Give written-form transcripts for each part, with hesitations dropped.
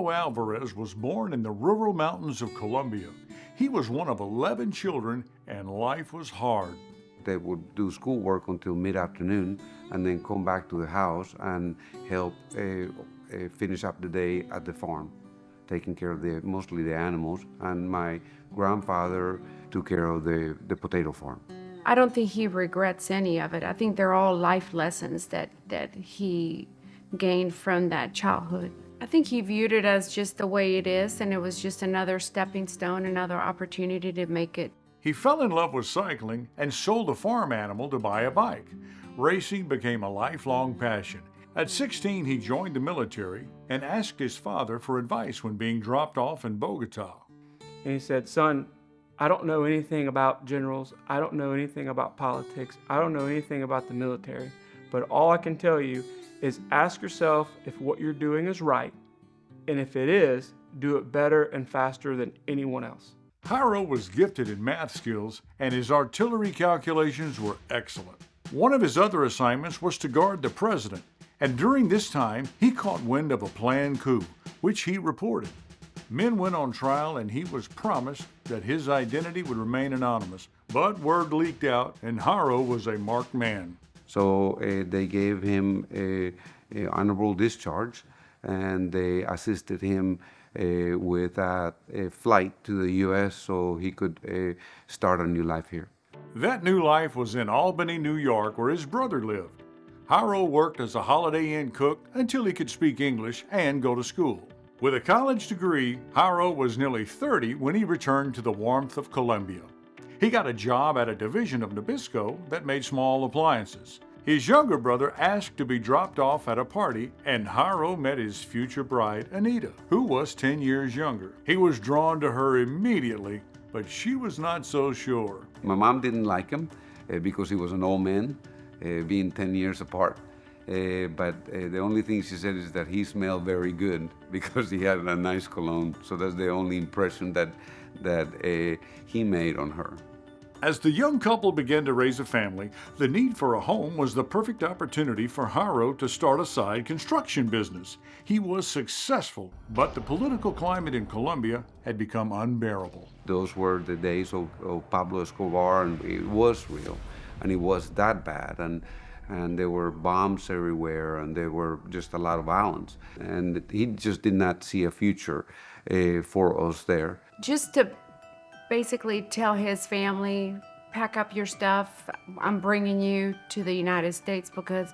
Jairo Alvarez was born in the rural mountains of Colombia. He was one of 11 children, and life was hard. They would do schoolwork until mid-afternoon and then come back to the house and help finish up the day at the farm, taking care of mostly the animals. And my grandfather took care of the potato farm. I don't think he regrets any of it. I think they're all life lessons that he gained from that childhood. I think he viewed it as just the way it is, and it was just another stepping stone, another opportunity to make it. He fell in love with cycling and sold a farm animal to buy a bike. Racing became a lifelong passion. At 16, he joined the military and asked his father for advice when being dropped off in Bogota. And he said, "Son, I don't know anything about generals. I don't know anything about politics. I don't know anything about the military. But all I can tell you is ask yourself if what you're doing is right. And if it is, do it better and faster than anyone else." Jairo was gifted in math skills, and his artillery calculations were excellent. One of his other assignments was to guard the president, and during this time, he caught wind of a planned coup, which he reported. Men went on trial, and he was promised that his identity would remain anonymous, but word leaked out, and Jairo was a marked man. So they gave him a honorable discharge, and they assisted him with a flight to the U.S. so he could start a new life here. That new life was in Albany, New York, where his brother lived. Jairo worked as a Holiday Inn cook until he could speak English and go to school. With a college degree, Jairo was nearly 30 when he returned to the warmth of Colombia. He got a job at a division of Nabisco that made small appliances. His younger brother asked to be dropped off at a party, and Jairo met his future bride, Anita, who was 10 years younger. He was drawn to her immediately, but she was not so sure. My mom didn't like him because he was an old man, being 10 years apart. But the only thing she said is that he smelled very good because he had a nice cologne. So that's the only impression that he made on her. As the young couple began to raise a family, the need for a home was the perfect opportunity for Jairo to start a side construction business. He was successful, but the political climate in Colombia had become unbearable. Those were the days of Pablo Escobar, and it was real, and it was that bad. And there were bombs everywhere, and there were just a lot of violence. And he just did not see a future for us there. Just to basically tell his family, pack up your stuff, I'm bringing you to the United States because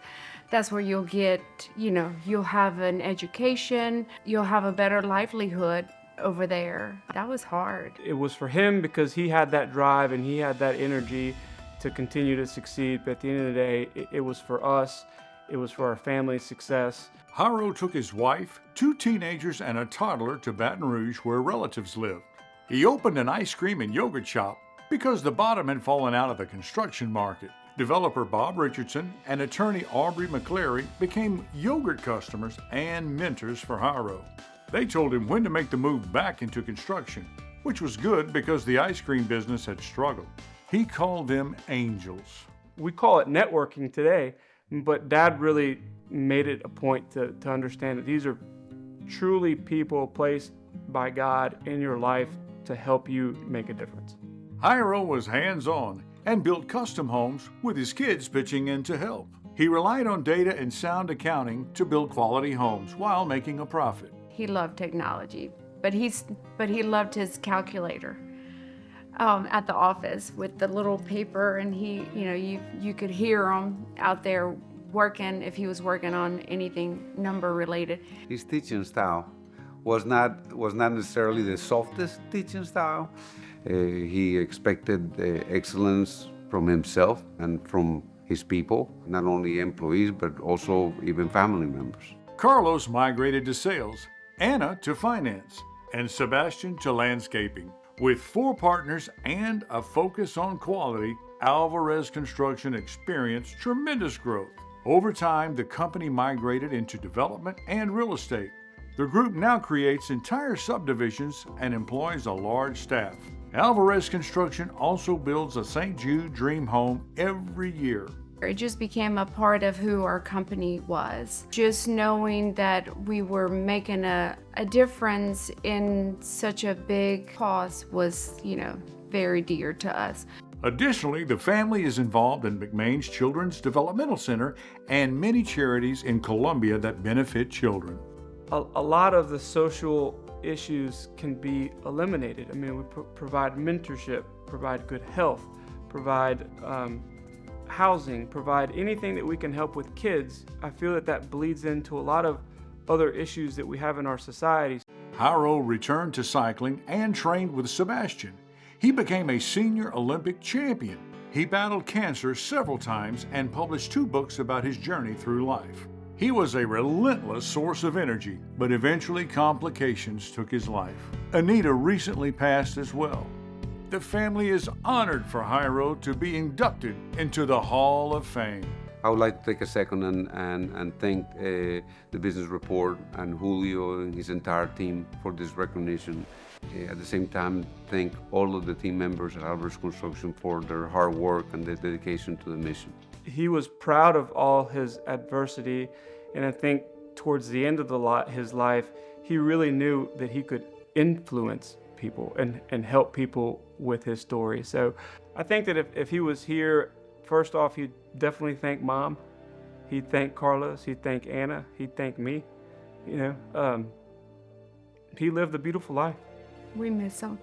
that's where you'll get, you'll have an education, you'll have a better livelihood over there. That was hard. It was for him because he had that drive and he had that energy to continue to succeed. But at the end of the day, it was for us. It was for our family's success. Jairo took his wife, 2 teenagers, and a toddler to Baton Rouge where relatives lived. He opened an ice cream and yogurt shop because the bottom had fallen out of the construction market. Developer Bob Richardson and attorney Aubrey McClary became yogurt customers and mentors for Jairo. They told him when to make the move back into construction, which was good because the ice cream business had struggled. He called them angels. We call it networking today, but Dad really made it a point to understand that these are truly people placed by God in your life to help you make a difference. Jairo was hands-on and built custom homes with his kids pitching in to help. He relied on data and sound accounting to build quality homes while making a profit. He loved technology, but he loved his calculator at the office with the little paper, and you could hear him out there working if he was working on anything number related. His teaching style was not necessarily the softest teaching style. He expected excellence from himself and from his people, not only employees, but also even family members. Carlos migrated to sales, Anna to finance, and Sebastian to landscaping. With 4 partners and a focus on quality, Alvarez Construction experienced tremendous growth. Over time, the company migrated into development and real estate. The group now creates entire subdivisions and employs a large staff. Alvarez Construction also builds a St. Jude Dream Home every year. It just became a part of who our company was. Just knowing that we were making a difference in such a big cause was, very dear to us. Additionally, the family is involved in McMain's Children's Developmental Center and many charities in Colombia that benefit children. A lot of the social issues can be eliminated. I mean, we provide mentorship, provide good health, provide housing, provide anything that we can help with kids. I feel that bleeds into a lot of other issues that we have in our society. Jairo returned to cycling and trained with Sebastian. He became a senior Olympic champion. He battled cancer several times and published 2 books about his journey through life. He was a relentless source of energy, but eventually complications took his life. Anita recently passed as well. The family is honored for Jairo to be inducted into the Hall of Fame. I would like to take a second and thank the Business Report and Julio and his entire team for this recognition. At the same time, thank all of the team members at Alvarez Construction for their hard work and their dedication to the mission. He was proud of all his adversity, and I think towards the end of his life, he really knew that he could influence people and help people with his story. So I think that if he was here, first off, he'd definitely thank Mom. He'd thank Carlos. He'd thank Anna. He'd thank me. He lived a beautiful life. We miss him.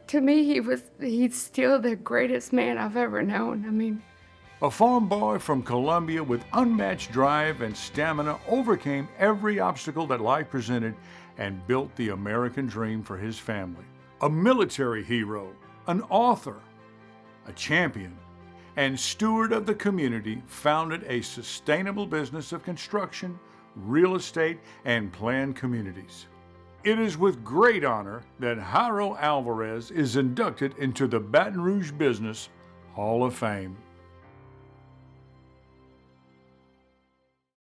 To me, he's still the greatest man I've ever known. I mean, A farm boy from Colombia with unmatched drive and stamina overcame every obstacle that life presented and built the American dream for his family. A military hero, an author, a champion, and steward of the community, founded a sustainable business of construction, real estate, and planned communities. It is with great honor that Jairo Alvarez is inducted into the Baton Rouge Business Hall of Fame.